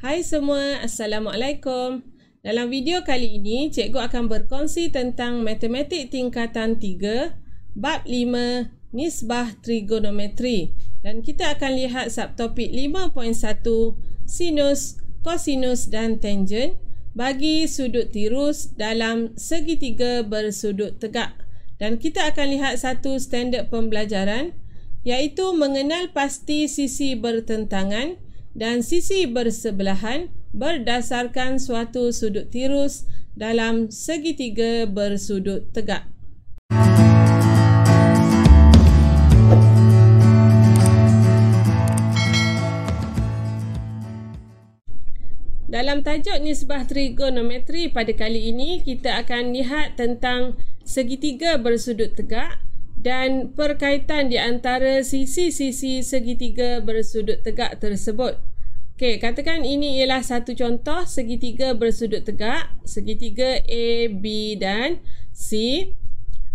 Hai semua, Assalamualaikum. Dalam video kali ini, cikgu akan berkongsi tentang matematik tingkatan 3, bab 5, nisbah trigonometri. Dan kita akan lihat subtopik 5.1, sinus, kosinus dan tangent bagi sudut tirus dalam segitiga bersudut tegak. Dan kita akan lihat satu standard pembelajaran, iaitu mengenal pasti sisi bertentangan dan sisi bersebelahan berdasarkan suatu sudut tirus dalam segitiga bersudut tegak. Dalam tajuk nisbah trigonometri pada kali ini, kita akan lihat tentang segitiga bersudut tegak dan perkaitan di antara sisi-sisi segitiga bersudut tegak tersebut. Okey, katakan ini ialah satu contoh segitiga bersudut tegak, segitiga A, B dan C.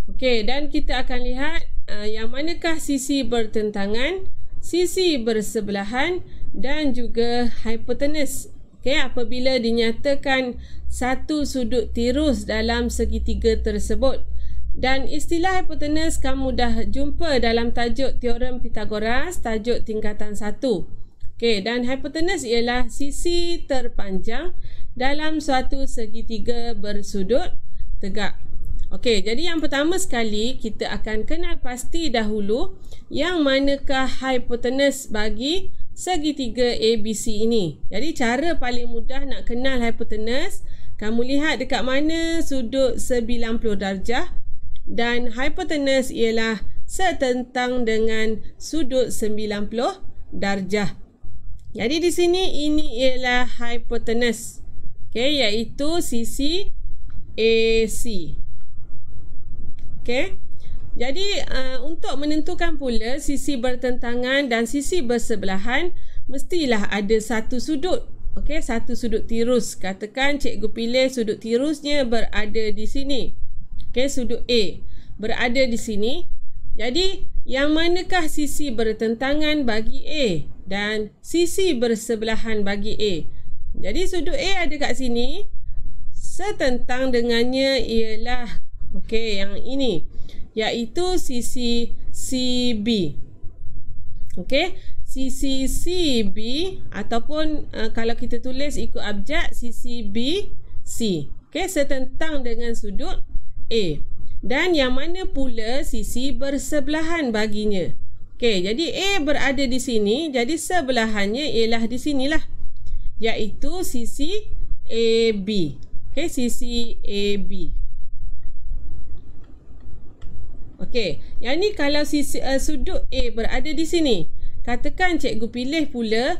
Okey, dan kita akan lihat yang manakah sisi bertentangan, sisi bersebelahan dan juga hipotenus. Okey, apabila dinyatakan satu sudut tirus dalam segitiga tersebut. Dan istilah hipotenus kamu dah jumpa dalam tajuk teorem Pythagoras, tajuk tingkatan 1. Okey, dan hipotenus ialah sisi terpanjang dalam suatu segitiga bersudut tegak. Okey, jadi yang pertama sekali kita akan kenal pasti dahulu yang manakah hipotenus bagi segitiga ABC ini. Jadi cara paling mudah nak kenal hipotenus, kamu lihat dekat mana sudut 90 darjah. Dan hipotenus ialah setentang dengan sudut 90 darjah. Jadi di sini ini ialah hipotenus. Okey, iaitu sisi AC. Okey. Jadi untuk menentukan pula sisi bertentangan dan sisi bersebelahan, mestilah ada satu sudut. Okey, satu sudut tirus. Katakan cikgu pilih sudut tirusnya berada di sini. Okey, sudut A berada di sini. Jadi, yang manakah sisi bertentangan bagi A dan sisi bersebelahan bagi A? Jadi, sudut A ada kat sini. Setentang dengannya ialah yang ini, iaitu sisi CB. Okey, sisi CB ataupun kalau kita tulis ikut abjad, sisi BC. Okey, setentang dengan sudut A. Dan yang mana pula sisi bersebelahan baginya. Okey, jadi A berada di sini, jadi sebelahannya ialah di sinilah, iaitu sisi AB. Okey, sisi AB. Okey, yang ni kalau sisi sudut A berada di sini. Katakan cikgu pilih pula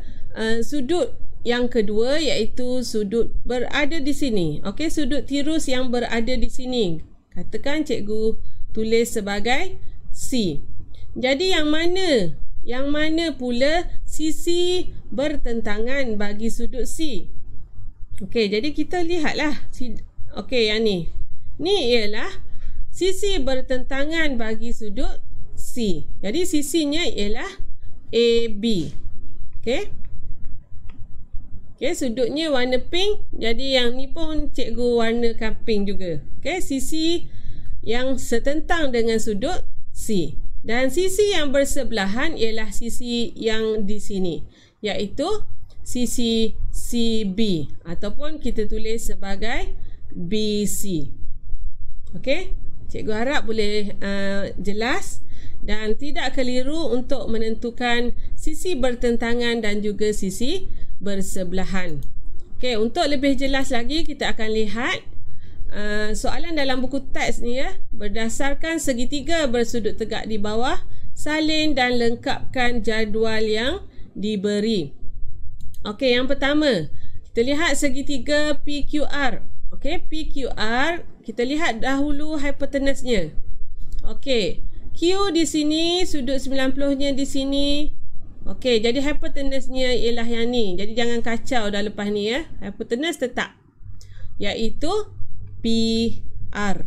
sudut yang kedua, iaitu sudut berada di sini. Okey, sudut tirus yang berada di sini. Katakan cikgu tulis sebagai C. Jadi yang mana? Yang mana pula sisi bertentangan bagi sudut C? Okey, jadi kita lihatlah. Okey, yang ni. Ni ialah sisi bertentangan bagi sudut C. Jadi sisinya ialah AB. Okey. Okey, sudutnya warna pink. Jadi yang ni pun cikgu warnakan pink juga. Okey, sisi yang setentang dengan sudut C. Dan sisi yang bersebelahan ialah sisi yang di sini, iaitu sisi CB ataupun kita tulis sebagai BC. Okey, cikgu harap boleh jelas dan tidak keliru untuk menentukan sisi bertentangan dan juga sisi bersebelahan. Okey, untuk lebih jelas lagi kita akan lihat soalan dalam buku teks ni ya. Berdasarkan segitiga bersudut tegak di bawah, salin dan lengkapkan jadual yang diberi. Okey, yang pertama, kita lihat segitiga PQR. Okey, PQR, kita lihat dahulu hipotenusnya. Okey, Q di sini, sudut 90-nya di sini. Okey, jadi hipotenusnya ialah yang ni. Jadi jangan kacau dah lepas ni ya. Hipotenus tetap, iaitu PR.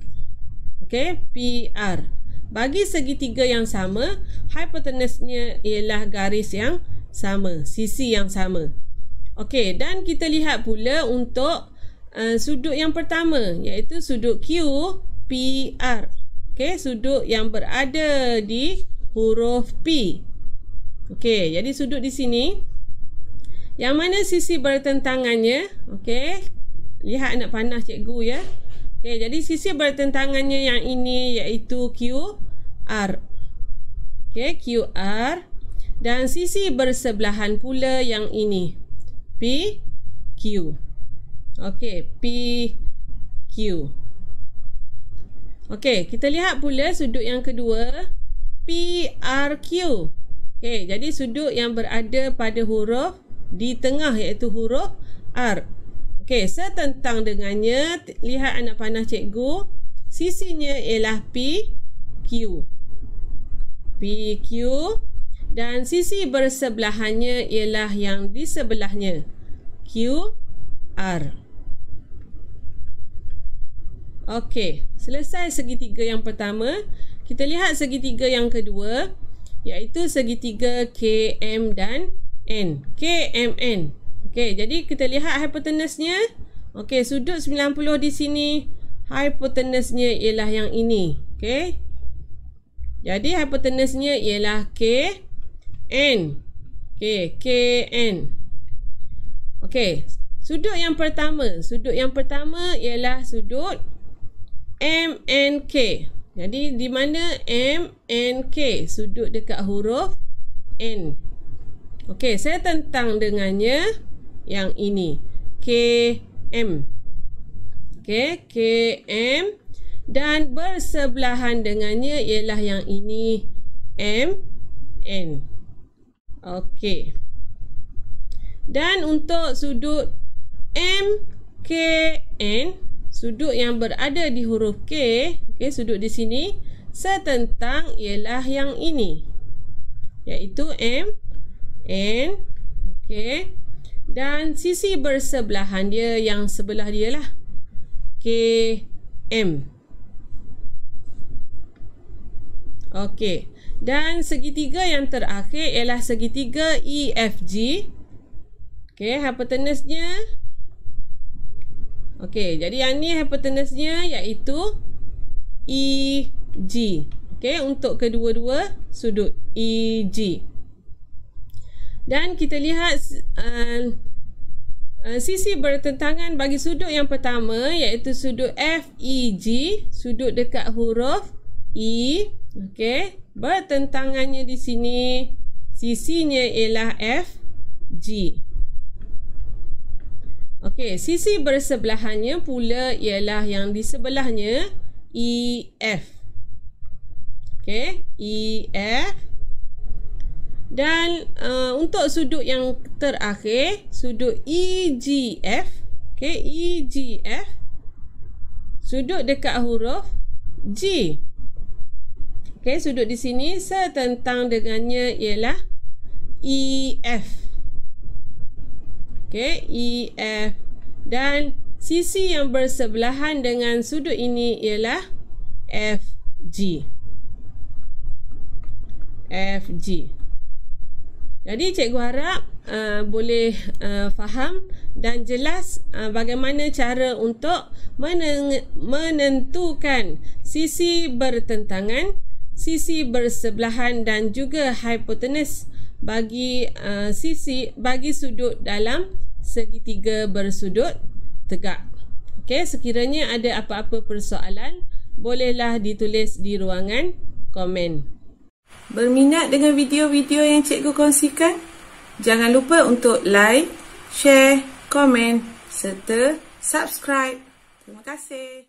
Okey, PR. Bagi segitiga yang sama, hipotenusnya ialah garis yang sama, sisi yang sama. Okey, dan kita lihat pula untuk sudut yang pertama, iaitu sudut QPR. Okey, sudut yang berada di huruf P. Okey, jadi sudut di sini, yang mana sisi bertentangannya, okey, lihat anak panah cikgu ya. Okey, jadi sisi bertentangannya yang ini iaitu QR. Okey, QR. Dan sisi bersebelahan pula yang ini, PQ. Okey, PQ. Okey, kita lihat pula sudut yang kedua, PRQ. Okey, jadi sudut yang berada pada huruf di tengah iaitu huruf R. Okey, setentang dengannya, lihat anak panah cikgu, sisinya ialah PQ. PQ. Dan sisi bersebelahannya ialah yang di sebelahnya, QR. Okey, selesai segitiga yang pertama. Kita lihat segitiga yang kedua, iaitu segitiga KM dan N. KMN. Okey, jadi kita lihat hipotenusnya. Okey, sudut 90 di sini, hipotenusnya ialah yang ini. Okey. Jadi hipotenusnya ialah KN. Okey, KN. Okey, sudut yang pertama. Sudut yang pertama ialah sudut MNK. Jadi di mana MNK? Sudut dekat huruf N. Okey, saya tentang dengannya yang ini, KM. Okey, KM. Dan bersebelahan dengannya ialah yang ini, MN. Okey. Dan untuk sudut MKN, sudut yang berada di huruf K, okey, sudut di sini, setentang ialah yang ini, iaitu MN. Okey. Dan sisi bersebelahan dia yang sebelah dia lah, KM. Okey. Dan segitiga yang terakhir ialah segitiga EFG. Okey, hipotenusnya. Okey, jadi yang ni hipotenusnya iaitu EG. Okey, untuk kedua-dua sudut EG. Dan kita lihat sisi bertentangan bagi sudut yang pertama, iaitu sudut FEG, sudut dekat huruf E. Okey, bertentangannya di sini, sisinya ialah FG. Okey, sisi bersebelahannya pula ialah yang di sebelahnya, EF. Okey, EF. Dan untuk sudut yang terakhir, sudut EGF. Okey, EGF, sudut dekat huruf G. Okey, sudut di sini setentang dengannya ialah EF. Okey, EF. Dan sisi yang bersebelahan dengan sudut ini ialah FG. FG. Jadi cikgu harap boleh faham dan jelas bagaimana cara untuk menentukan sisi bertentangan, sisi bersebelahan dan juga hipotenus bagi bagi sudut dalam segitiga bersudut tegak. Okey, sekiranya ada apa-apa persoalan, bolehlah ditulis di ruangan komen. Berminat dengan video-video yang cikgu kongsikan? Jangan lupa untuk like, share, komen serta subscribe. Terima kasih.